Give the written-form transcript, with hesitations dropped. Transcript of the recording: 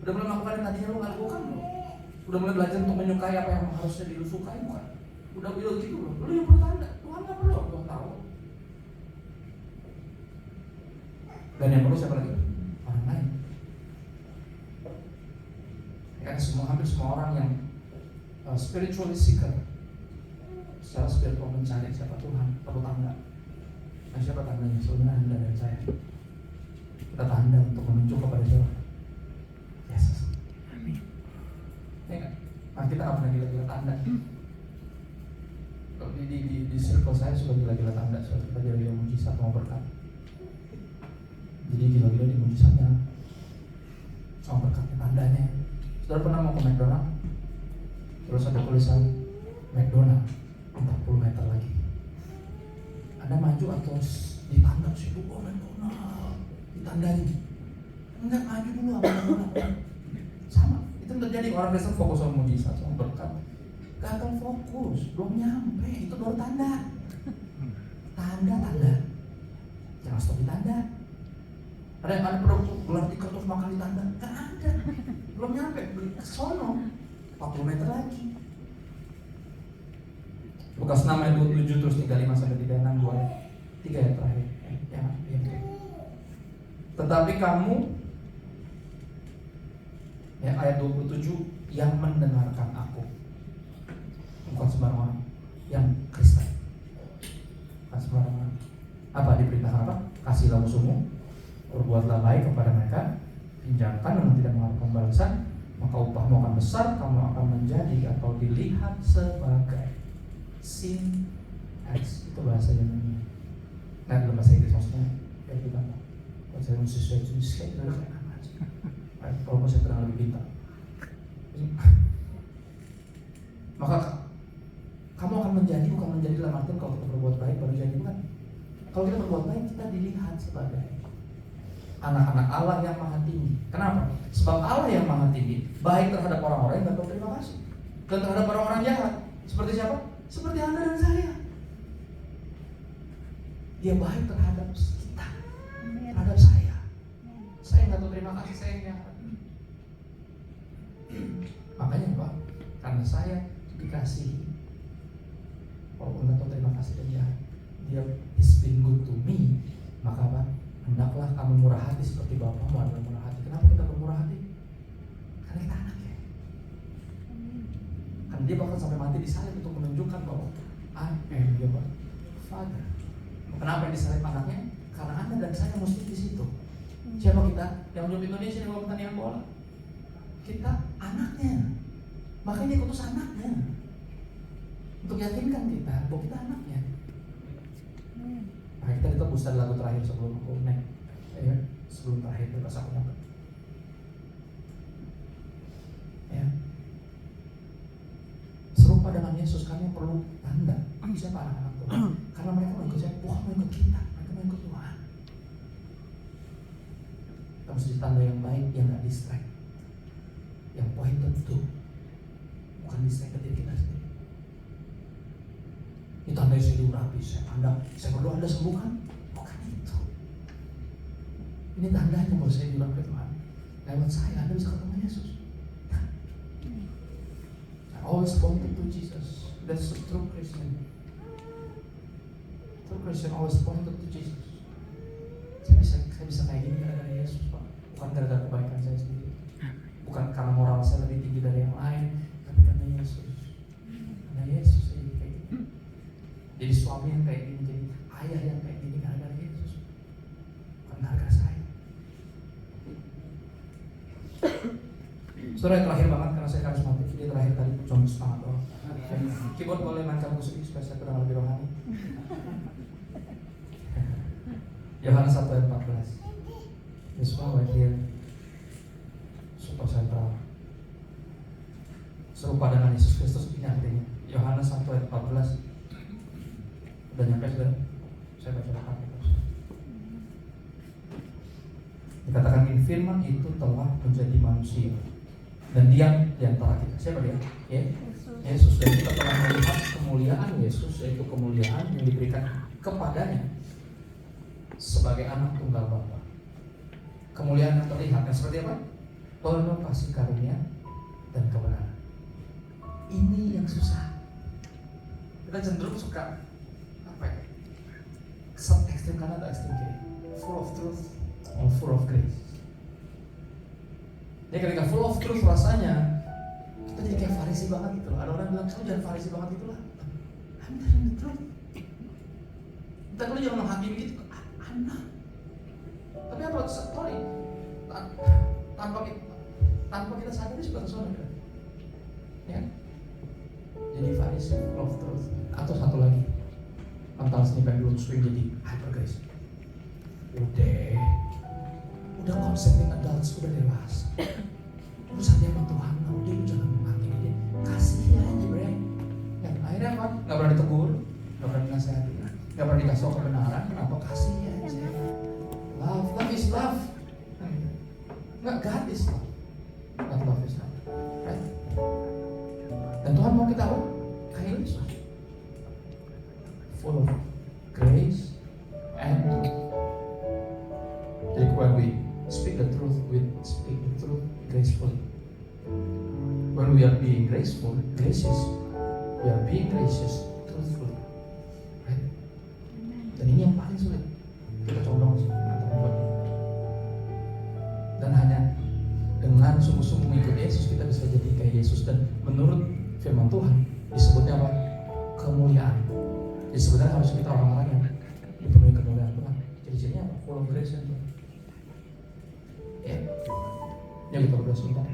Udah mulai melakukan yang tadinya lo gak lakukan belum? Udah mulai belajar untuk menyukai apa yang harusnya disukai bukan? Udah bilang gitu loh, lo yang perlu tanda. Tuhan gak perlu, Tuhan tahu. Dan yang perlu siapa lagi? Orang lain. Karena hampir semua orang yang spiritually seeker, secara spiritual mencari siapa Tuhan, perlu tanda. Nah, siapa tandanya? Sebenarnya Anda dan saya. Kita tanda untuk menunjuk kepada siapa? Yesus. Amin. Ya kan? Nah, kita nggak pernah gila-gila tanda. Kalau di circle saya suka gila-gila tanda, soalnya kita gila-gila mujizat mau berkat. Jadi gila-gila di mujizatnya, sama berkatnya tandanya. Saudara pernah mau ke McDonald? Terus ada tulisan McDonald 40 meter lagi. Anda maju atau ditanda sih? Oh McDonald, ditandanya. Enggak, maju dulu sama McDonald. Sama, itu terjadi. Orang Kristen fokus sama mujizat, sama berkat. Gagal fokus, belum nyampe, itu baru tanda. Tanda. Jangan stop di tanda. Ada yang perlu gelar tikar terus makan di tanda? Gak ada, belum nyampe, sono 40 meter lagi. Lukas 6 ayat 27 terus 35 sampai 36, 3 ayat terakhir. Tetapi kamu, ya, ayat 27, yang mendengarkan aku, bukan sembarang orang, yang Kristen, bukan sembarang orang. Apa diperintahkan apa? Kasihlah musuhmu, berbuatlah baik kepada mereka, pinjamkan dengan tidak mengharapkan balasan, maka upahmu akan besar, kamu akan menjadi atau dilihat sebagai sin X. Itu bahasa Yunani. Nah, dalam bahasa Inggris maksudnya kayak bilang, kalau saya sesuai jenis kayak gitu kayak apa aja. Kalau saya terang lebih pintar. Maka kamu akan menjadi, bukan menjadi dalam artian kalau kita berbuat baik baru jadi, bukan. Kalau kita berbuat baik, kita dilihat sebagai anak-anak Allah yang maha tinggi. Kenapa? Sebab Allah yang maha tinggi baik terhadap orang-orang yang gak tahu terima kasih, dan terhadap orang-orang jahat. Seperti siapa? Seperti Anda dan saya. Dia baik terhadap kita, terhadap saya. Saya gak tahu terima kasih, saya yang jahat. Makanya Pak, karena saya dikasihi, walaupun gak tahu terima kasih dan jahat, dia is been good to me. Maka apa? Hendaklah kamu murah hati seperti Bapamu adalah murah hati. Kenapa kita bermurah hati? Karena kita anaknya. Karena dia bahkan sampai mati disalib untuk menunjukkan bahwa I am your father. Kenapa yang disalib anaknya? Karena Anda dan saya mesti di situ. Siapa kita? Yang menjadi Indonesia di bawah pertandingan bola. Kita anaknya. Makanya dia kutus anaknya untuk yakinkan kita bahwa kita anaknya. Nah, kita ditebus dari lagu terakhir sebelum aku naik, ya, sebelum terakhir pas aku nyampe. Ya. Serupa dengan Yesus, kami perlu tanda. Siapa anak-anak Tuhan? Karena mereka mengikut siapa? Tuhan mengikut kita, mereka mengikut Tuhan. Kita mesti tanda yang baik, yang gak distract, yang pointed tuh, bukan distract ke diri kita sendiri. Ini tanda saya diurapi, saya berdoa Anda sembuhkan, bukan itu. Ini tandanya kalau saya bilang ke Tuhan, lewat saya Anda bisa ketemu Yesus. I always pointed to Jesus. That's the true Christian. True Christian always pointed to Jesus. Saya bisa kayak gini gara-gara Yesus, Pak. Bukan gara-gara kebaikan saya sendiri, bukan karena moral saya lebih tinggi dari yang lain, tapi karena Yesus. Karena Yesus saya jadi kayak gini. Jadi suami yang kayak gini, jadi ayah yang kayak gini gara-gara Yesus, bukan gara-gara saya. Saudara, yang terakhir banget karena saya karismatik, ini terakhir tadi cuma setengah doang. Keyboard boleh mancang musik supaya saya kurang lebih rohani. Yohanes 1 ayat 14. Ini semua right here, super sentral. Serupa dengan Yesus Kristus, ini artinya. Yohanes 1 ayat 14. Udah nyampe sudah? Saya baca lagi terus. Dikatakan ini, firman itu telah menjadi manusia dan diam di antara kita. Siapa dia? Ya? Yesus. Dan kita telah melihat kemuliaan Yesus, yaitu kemuliaan yang diberikan kepadanya sebagai anak tunggal Bapa. Kemuliaan yang terlihat, seperti apa? penuh kasih karunia dan kebenaran. Ini yang susah. Kita cenderung suka apa ya? Ekstrem kanan atau ekstrem kiri? Full of truth or full of grace. Jadi ketika full of truth rasanya kita jadi kayak Farisi banget gitu loh. Ada orang bilang, kamu jangan Farisi banget gitu lah. I'm telling the truth. Kita dulu jangan menghakimi gitu. Anak. Tapi apa? Sorry. Tanpa kita sadari suka tersono kan? Ya kan? Jadi Farisi full of truth. Atau satu lagi, mental senipan dulu swing jadi hyper grace. Udah konsepin adults, udah dewasa. Lu sadar sama Tuhan, udah lu jangan menghakimi dia. Kasih aja bre. Ya, akhirnya apa? Gak pernah ditegur, gak pernah dinasihati, gak pernah dikasih kebenaran. Kenapa? Kasih aja. Love is love. Nggak, God is love. God love is love. Right? Dan Tuhan mau kita apa? Kayak Yesus, full of grace and truth. Jadi when we speak the truth, we speak the truth gracefully. When we are being graceful, gracious, we are being gracious, truthfully. Right? Dan ini yang paling sulit. Kita condong sih, dan hanya dengan sungguh-sungguh mengikuti Yesus kita bisa jadi kayak Yesus. Dan menurut firman Tuhan disebutnya apa? Kemuliaan. Jadi sebenarnya harus kita orang-orang yang dipenuhi kemuliaan Tuhan. Ciri-cirinya apa? Full of grace and Tuhan. Ya, kita berdoa sebentar.